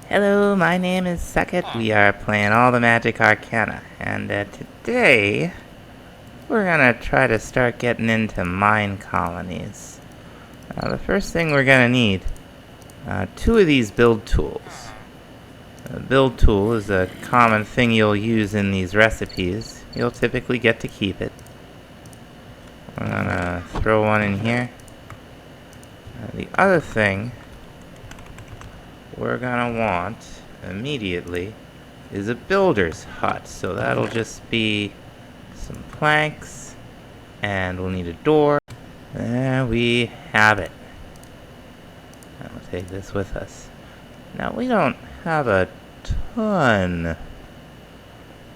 Hello, my name is Suckit. We are playing All The Magic Arcana, and today we're gonna try to start getting into Minecolonies. The first thing we're gonna need, two of these build tools. A build tool is a common thing you'll use in these recipes. You'll typically get to keep it. We're gonna throw one in here. The other thing we're gonna want immediately is a builder's hut. So that'll just be some planks, and we'll need a door. There we have it. And we'll take this with us. Now we don't have a ton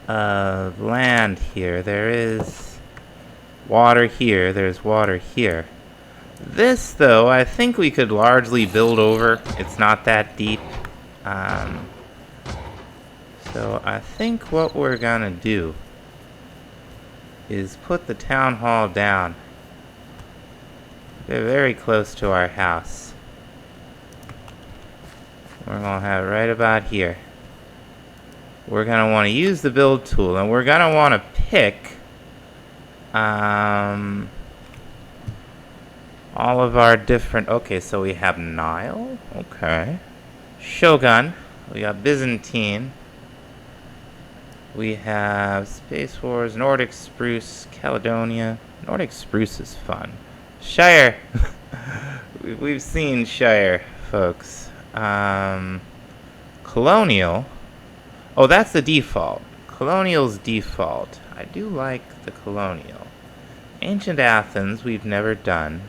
of land here. There is water here, there's water here. This, though, I think we could largely build over. It's not that deep. So I think what we're gonna do is put the town hall down. They're very close to our house. We're gonna have it right about here. We're gonna want to use the build tool, and we're gonna want to pick all of our different... Okay, so we have Nile. Okay. Shogun. We got Byzantine. We have Space Wars, Nordic Spruce, Caledonia. Nordic Spruce is fun. Shire. We've seen Shire, folks. Colonial. Oh, that's the default. Colonial's default. I do like the Colonial. Ancient Athens, we've never done.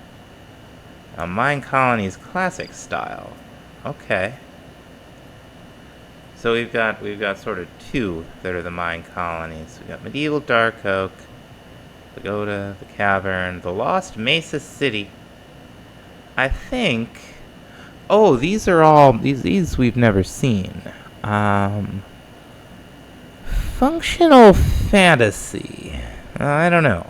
Minecolonies classic style. Okay. So we've got sort of two that are the Minecolonies. We've got Medieval Dark Oak, Pagoda, the Cavern, the Lost Mesa City. I think... Oh, these are all... These we've never seen. Functional fantasy. I don't know.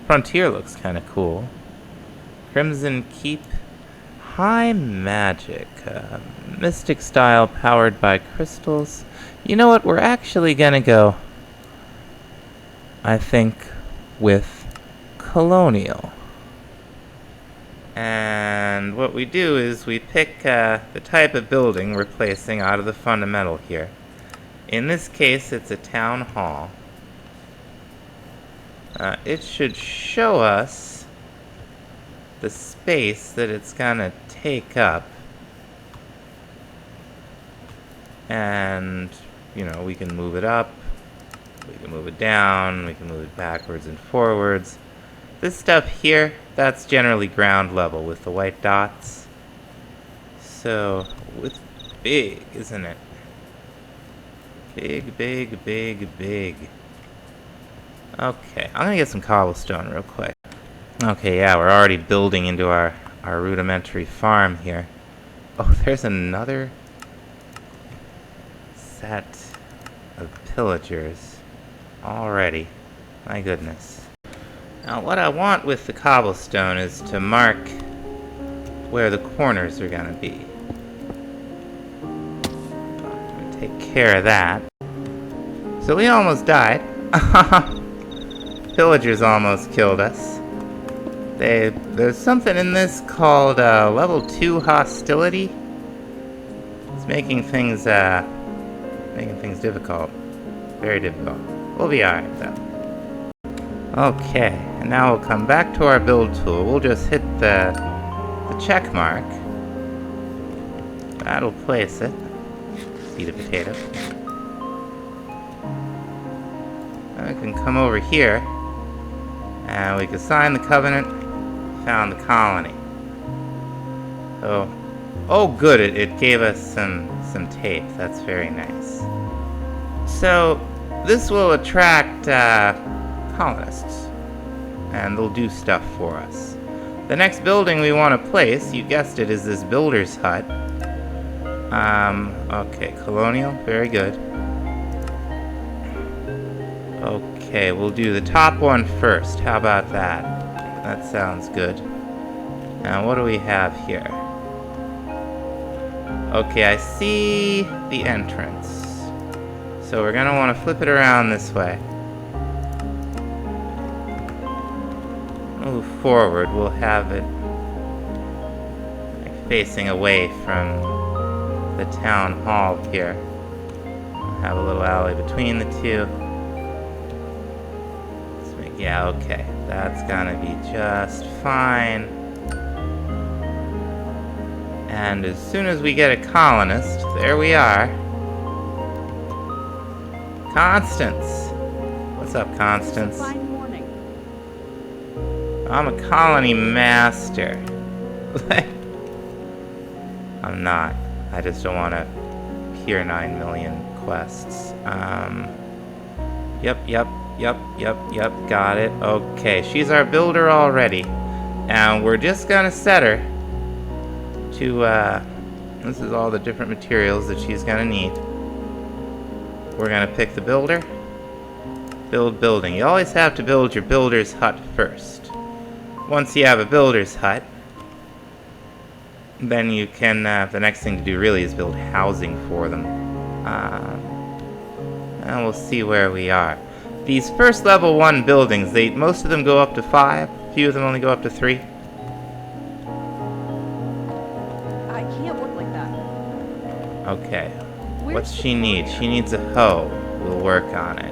Frontier looks kind of cool. Crimson Keep. High Magic. Mystic style powered by crystals. You know what? We're actually gonna go, I think, with Colonial. And what we do is we pick the type of building we're placing out of the fundamental here. In this case, it's a town hall. It should show us the space that it's gonna take up. And, you know, we can move it up, we can move it down, we can move it backwards and forwards. This stuff here, that's generally ground level with the white dots. So, it's big, isn't it? Big, big, big, big. Okay, I'm gonna get some cobblestone real quick. Okay, yeah, we're already building into our rudimentary farm here. Oh, there's another set of pillagers already. My goodness. Now, what I want with the cobblestone is to mark where the corners are gonna be. I'm gonna take care of that. So we almost died. Pillagers almost killed us. There's something in this called level 2 hostility. It's making things difficult. Very difficult. We'll be alright though. Okay, and now we'll come back to our build tool. We'll just hit the check mark. That'll place it. Seed of potato. I can come over here, and we can sign the covenant. Found the colony. Oh good, it gave us some tape. That's very nice. So this will attract colonists, and they'll do stuff for us. The next building we want to place, you guessed it, is this builder's hut. Okay, colonial, very good. Okay, we'll do the top one first. How about that? That sounds good. Now, what do we have here? Okay, I see the entrance. So we're gonna want to flip it around this way. Move forward, we'll have it like facing away from the town hall here. We'll have a little alley between the two. Yeah, okay. That's gonna be just fine. And as soon as we get a colonist, there we are. Constance! What's up, Constance? Fine morning. I'm a colony master. I'm not. I just don't want to hear 9 million quests. Yep, got it. Okay, she's our builder already. And we're just gonna set her to, this is all the different materials that she's gonna need. We're gonna pick the builder. Build building. You always have to build your builder's hut first. Once you have a builder's hut, then you can, the next thing to do really is build housing for them. And we'll see where we are. These first level 1 buildings, most of them go up to 5. A few of them only go up to 3. I can't work like that. Okay. What's she need? She needs a hoe. We'll work on it.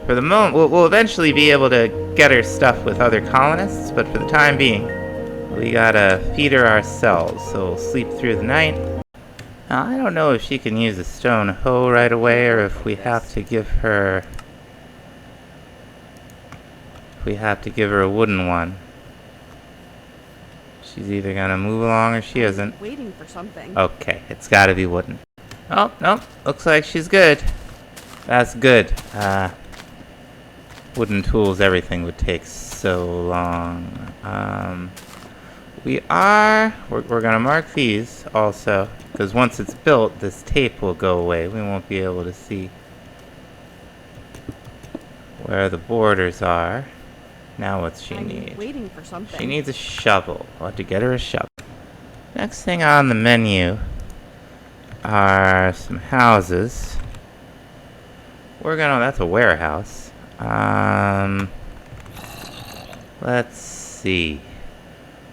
For the moment, we'll eventually be able to get her stuff with other colonists, but for the time being, we gotta feed her ourselves, so we'll sleep through the night. Now, I don't know if she can use a stone hoe right away, or if we have to give her... a wooden one. She's either gonna move along or she isn't. Waiting for something. Okay, it's gotta be wooden. Oh, no, looks like she's good. That's good. Wooden tools, everything would take so long. We're gonna mark these also, because once it's built, this tape will go away. We won't be able to see where the borders are. Now what's she need? Waiting for something. She needs a shovel. I'll have to get her a shovel. Next thing on the menu are some houses. That's a warehouse. Let's see.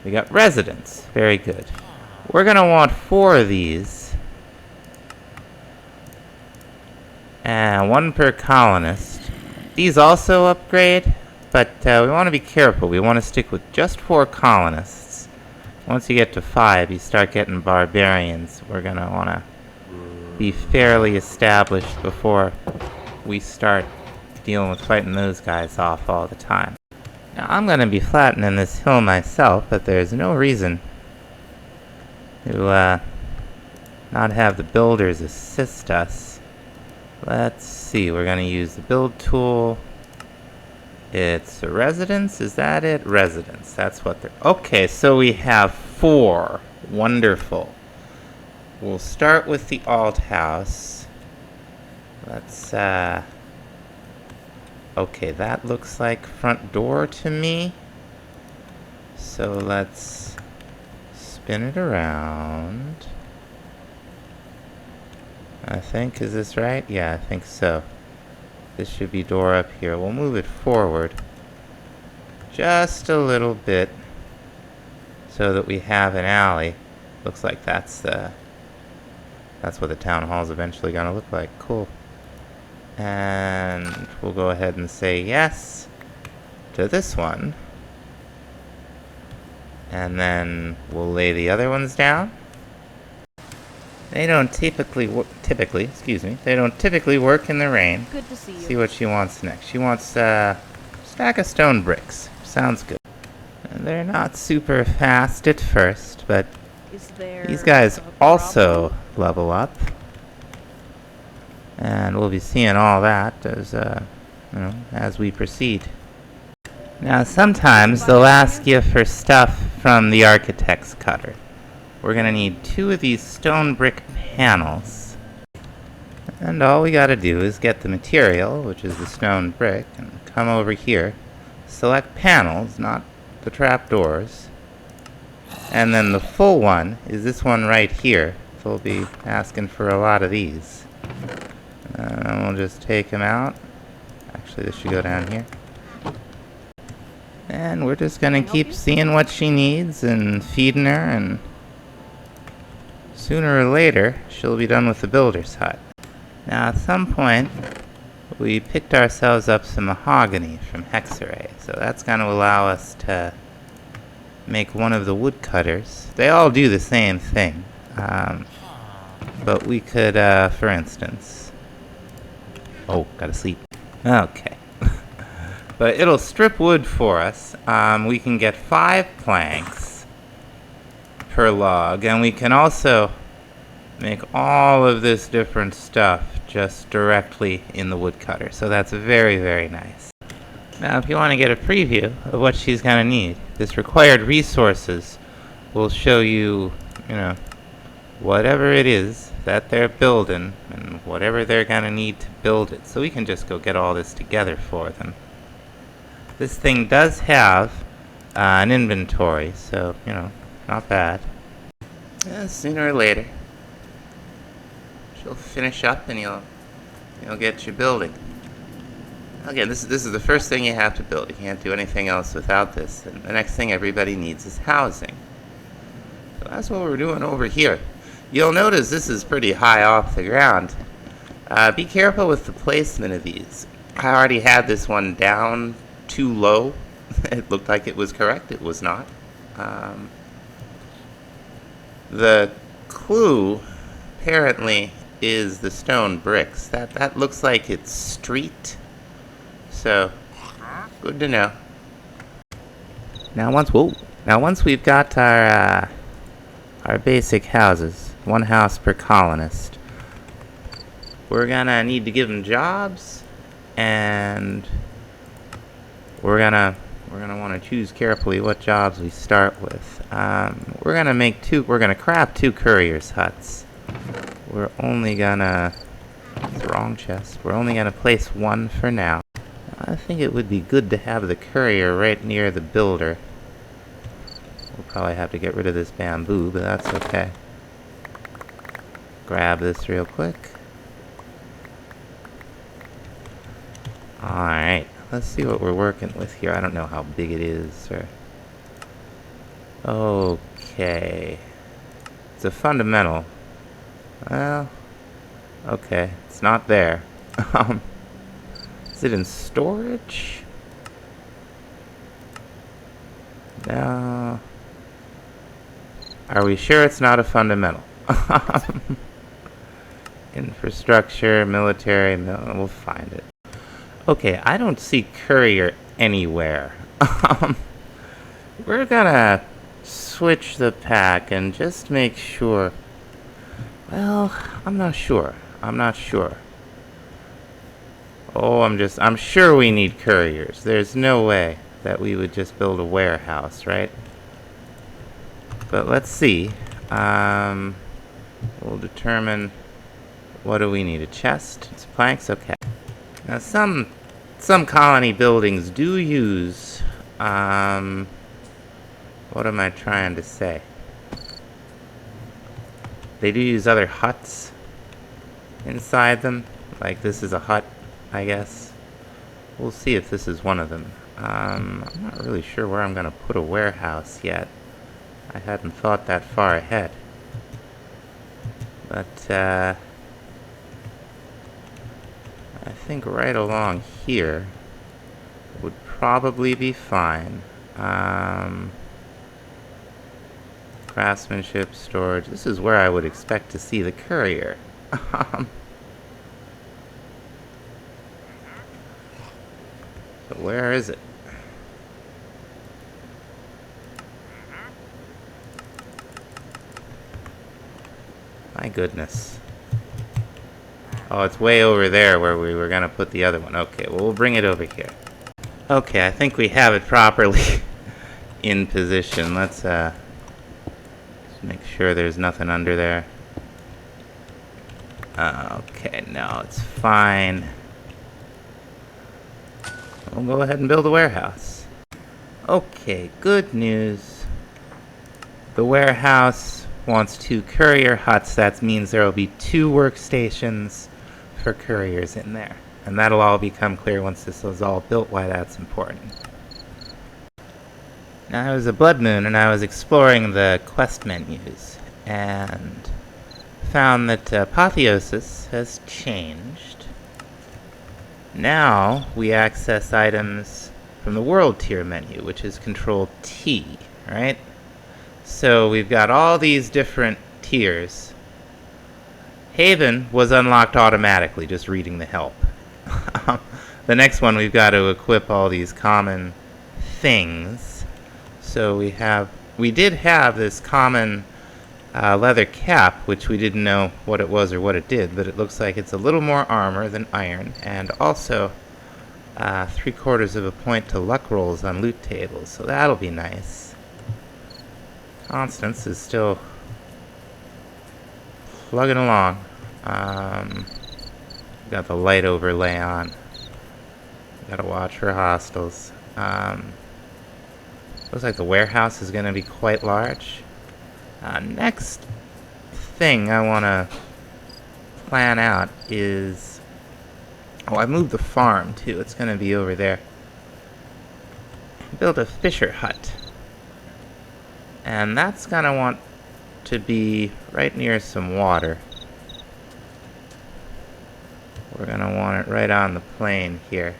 We got residents. Very good. We're gonna want 4 of these. And 1 per colonist. These also upgrade, but we want to be careful. We want to stick with just 4 colonists. Once you get to 5, you start getting barbarians. We're gonna want to be fairly established before we start dealing with fighting those guys off all the time. Now, I'm going to be flattening this hill myself, but there's no reason to not have the builders assist us. Let's see, we're going to use the build tool. It's a residence, is that it? Residence, that's what they're... Okay, so we have 4. Wonderful. We'll start with the alt house. Let's, okay, that looks like front door to me. So let's spin it around. I think, is this right? Yeah, I think so. This should be door up here. We'll move it forward just a little bit so that we have an alley. Looks like that's what the town hall's eventually gonna look like. Cool. And we'll go ahead and say yes to this one. And then we'll lay the other ones down. They don't typically work in the rain. Good to see you. See what she wants next. She wants a stack of stone bricks. Sounds good. And they're not super fast at first, but these guys also level up. And we'll be seeing all that as we proceed. Now, sometimes they'll ask you for stuff from the architect's cutter. We're gonna need 2 of these stone brick panels. And all we gotta do is get the material, which is the stone brick, and come over here. Select panels, not the trapdoors. And then the full one is this one right here. So we'll be asking for a lot of these. And we'll just take them out. Actually, this should go down here. And we're just gonna keep seeing what she needs and feeding her, and sooner or later, she'll be done with the builder's hut. Now, at some point, we picked ourselves up some mahogany from Hexaray, so that's gonna allow us to make one of the woodcutters. They all do the same thing, but we could, for instance... Oh, gotta sleep. Okay. But it'll strip wood for us. We can get 5 planks per log, and we can also make all of this different stuff just directly in the woodcutter. So that's very, very nice. Now, if you want to get a preview of what she's going to need, this required resources will show you, whatever it is that they're building and whatever they're going to need to build it. So we can just go get all this together for them. This thing does have an inventory, so, not bad. Sooner or later, she'll finish up and you'll get your building. Again, this is the first thing you have to build. You can't do anything else without this. And the next thing everybody needs is housing. So that's what we're doing over here. You'll notice this is pretty high off the ground. Be careful with the placement of these. I already had this one down too low. It looked like it was correct. It was not. The clue apparently is the stone bricks. That looks like it's street. So good to know. Now once we've got our basic houses, 1 house per colonist, we're gonna need to give them jobs, and we're gonna want to choose carefully what jobs we start with. We're gonna craft 2 couriers' huts. We're only gonna... It's the wrong chest. We're only gonna place 1 for now. I think it would be good to have the courier right near the builder. We'll probably have to get rid of this bamboo, but that's okay. Grab this real quick. Alright, let's see what we're working with here. I don't know how big it is, or... Okay. It's a fundamental. Well, okay, it's not there. Is it in storage? No. Are we sure it's not a fundamental? Infrastructure, military, we'll find it. Okay, I don't see courier anywhere. We're gonna switch the pack and just make sure. Well, I'm not sure. Oh, I'm sure we need couriers. There's no way that we would just build a warehouse, right? But let's see. We'll determine, what do we need? A chest? It's planks? Okay. Now some colony buildings do use, what am I trying to say? They do use other huts inside them. Like this is a hut, I guess. We'll see if this is one of them. I'm not really sure where I'm going to put a warehouse yet. I hadn't thought that far ahead. But, I think right along here would probably be fine. Craftsmanship, storage. This is where I would expect to see the courier. So where is it? My goodness. Oh, it's way over there where we were gonna put the other one. Okay, well, we'll bring it over here. Okay, I think we have it properly in position. Let's just make sure there's nothing under there. Okay, no, it's fine. We'll go ahead and build a warehouse. Okay, good news. The warehouse wants 2 courier huts. That means there will be 2 workstations for couriers in there. And that'll all become clear once this is all built why that's important. Now, it was a blood moon, and I was exploring the quest menus, and found that Apotheosis has changed. Now, we access items from the World Tier menu, which is Control T, right? So, we've got all these different tiers. Haven was unlocked automatically, just reading the help. The next one, we've got to equip all these common things. So we did have this common leather cap, which we didn't know what it was or what it did, but it looks like it's a little more armor than iron, and also 3/4 of a point to luck rolls on loot tables, so that'll be nice. Constance is still plugging along. Got the light overlay on. Gotta watch for hostiles. Looks like the warehouse is going to be quite large. Next thing I want to plan out is... Oh, I moved the farm too. It's going to be over there. Build a fisher hut. And that's going to want to be right near some water. We're going to want it right on the plain here.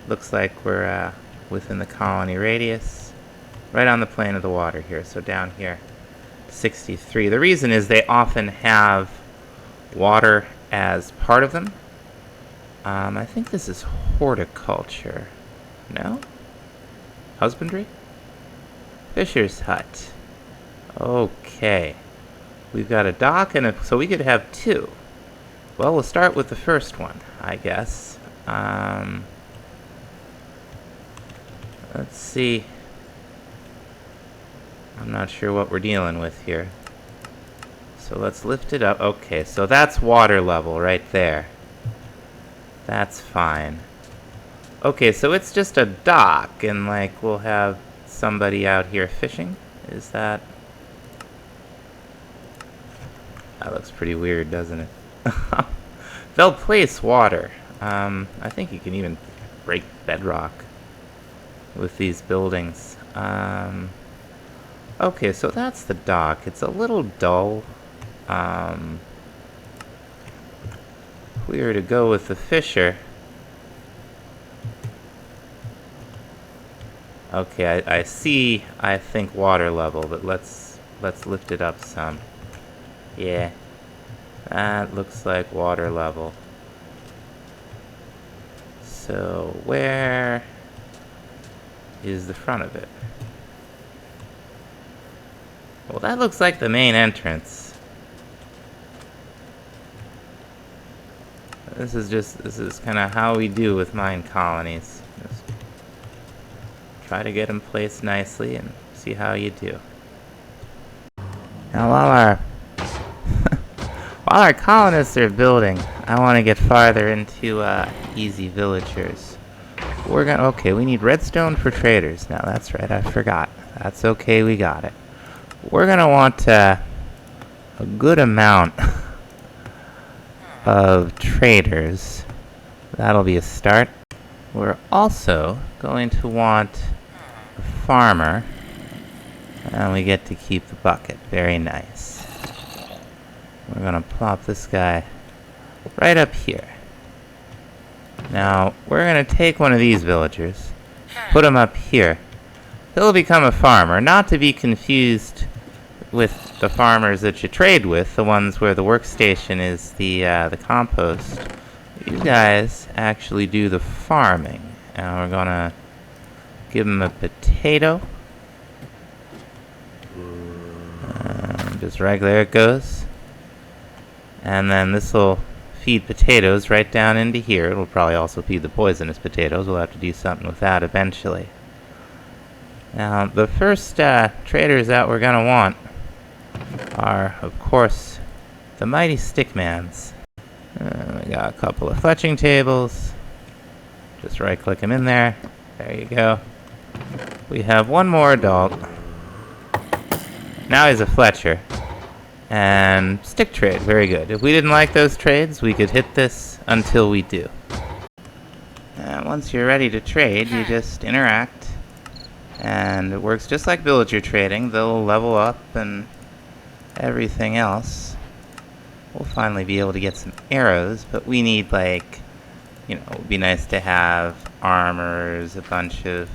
Looks like we're within the colony radius. Right on the plane of the water here, so down here, 63. The reason is they often have water as part of them. I think this is horticulture. No? Husbandry? Fisher's hut. Okay. We've got a dock and so we could have 2. Well, we'll start with the first one, I guess. Let's see. I'm not sure what we're dealing with here. So let's lift it up. Okay, so that's water level right there. That's fine. Okay, so it's just a dock, and like we'll have somebody out here fishing. Is that... That looks pretty weird, doesn't it? They'll place water. I think you can even break bedrock with these buildings. Okay, so that's the dock. It's a little dull. If we were to go with the fisher... Okay, I see, I think, water level, but let's lift it up some. Yeah, that looks like water level. So, where is the front of it? Well, that looks like the main entrance. This is kind of how we do with mine colonies. Just try to get them placed nicely and see how you do. Now, while our colonists are building, I want to get farther into easy villagers. Okay, we need redstone for traders. Now, that's right, I forgot. That's okay, we got it. We're gonna want a good amount of traders. That'll be a start. We're also going to want a farmer, and we get to keep the bucket. Very nice. We're gonna plop this guy right up here. Now, we're gonna take one of these villagers, put him up here. He'll become a farmer, not to be confused with the farmers that you trade with, the ones where the workstation is the compost. You guys actually do the farming. And we're gonna give him a potato. Just right there it goes. And then this will feed potatoes right down into here. It'll probably also feed the poisonous potatoes. We'll have to do something with that eventually. Now, the first traders that we're gonna want are, of course, the mighty stickmans. We got a couple of fletching tables. Just right-click them in there. There you go. We have one more adult. Now he's a Fletcher. And stick trade, very good. If we didn't like those trades, we could hit this until we do. Once you're ready to trade, you just interact. And it works just like villager trading. They'll level up and everything else. We'll finally be able to get some arrows, but we need, like, you know, it would be nice to have armors, a bunch of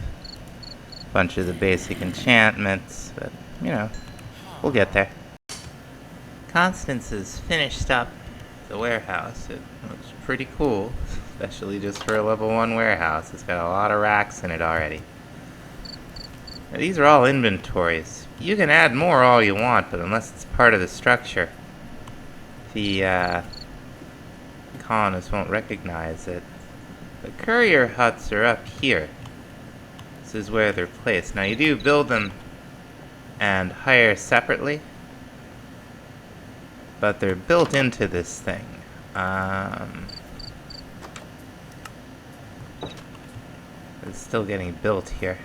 the basic enchantments, but, you know, we'll get there. Constance has finished up the warehouse. It looks pretty cool, especially just for a level 1 warehouse. It's got a lot of racks in it already. Now, these are all inventories. You can add more all you want, but unless it's part of the structure, the colonists won't recognize it. The courier huts are up here. This is where they're placed. Now, you do build them and hire separately, but they're built into this thing. It's still getting built here.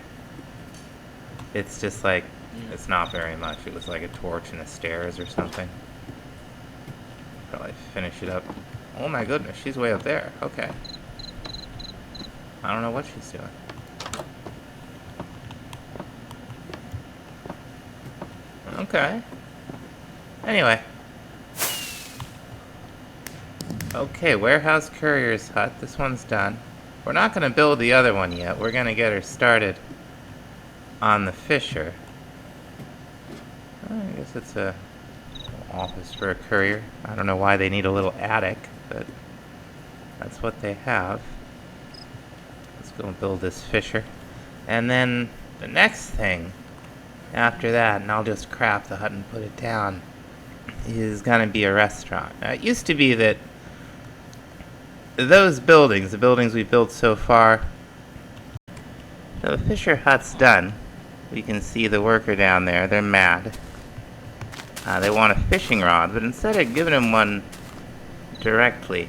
It's just like, it's not very much. It was like a torch and the stairs or something. Probably finish it up. Oh my goodness, she's way up there. Okay. I don't know what she's doing. Okay. Anyway. Okay, warehouse courier's hut. This one's done. We're not going to build the other one yet. We're going to get her started on the Fisher. I guess it's a office for a courier. I don't know why they need a little attic, but that's what they have. Let's go and build this Fisher. And then the next thing after that, and I'll just craft the hut and put it down, is going to be a restaurant. Now, it used to be that those buildings, the buildings we built so far, the Fisher hut's done. We can see the worker down there. They're mad. They want a fishing rod, but instead of giving him one directly,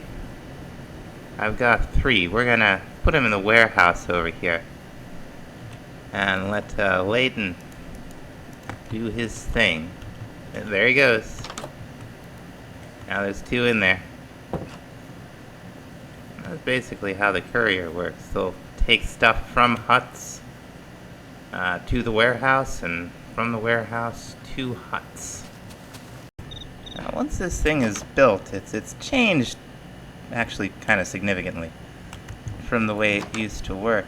I've got 3. We're going to put him in the warehouse over here and let Layton do his thing. And there he goes. Now there's 2 in there. That's basically how the courier works. They'll take stuff from huts to the warehouse, and from the warehouse to huts. Now, once this thing is built, it's changed actually kind of significantly from the way it used to work.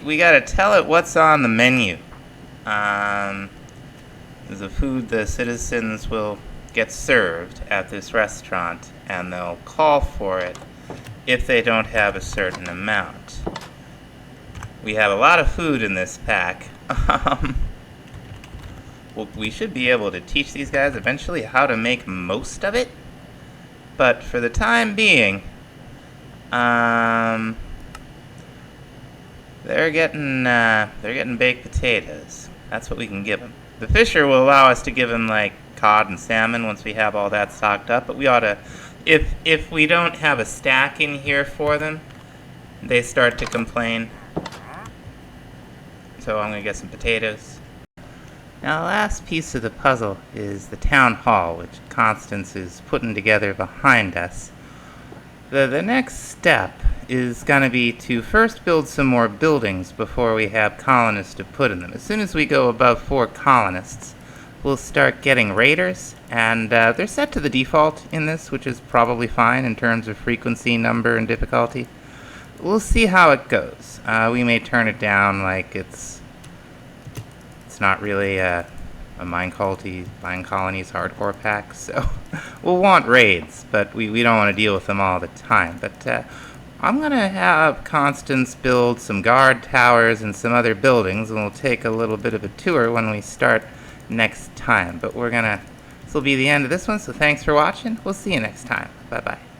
We gotta tell it what's on the menu. There's a food the citizens will get served at this restaurant, and they'll call for it if they don't have a certain amount. We have a lot of food in this pack. Well, we should be able to teach these guys eventually how to make most of it, but for the time being, they're getting baked potatoes. That's what we can give them. The Fisher will allow us to give them like cod and salmon once we have all that stocked up, but we ought to, if we don't have a stack in here for them, they start to complain. So I'm going to get some potatoes. Now the last piece of the puzzle is the town hall, which Constance is putting together behind us. The next step is going to be to first build some more buildings before we have colonists to put in them. As soon as we go above 4 colonists, we'll start getting raiders, and they're set to the default in this, which is probably fine in terms of frequency, number, and difficulty. We'll see how it goes. We may turn it down like it's not really a Minecolonies hardcore pack, so we'll want raids, but we don't want to deal with them all the time. But I'm going to have Constance build some guard towers and some other buildings, and we'll take a little bit of a tour when we start next time. But this will be the end of this one, so thanks for watching. We'll see you next time. Bye-bye.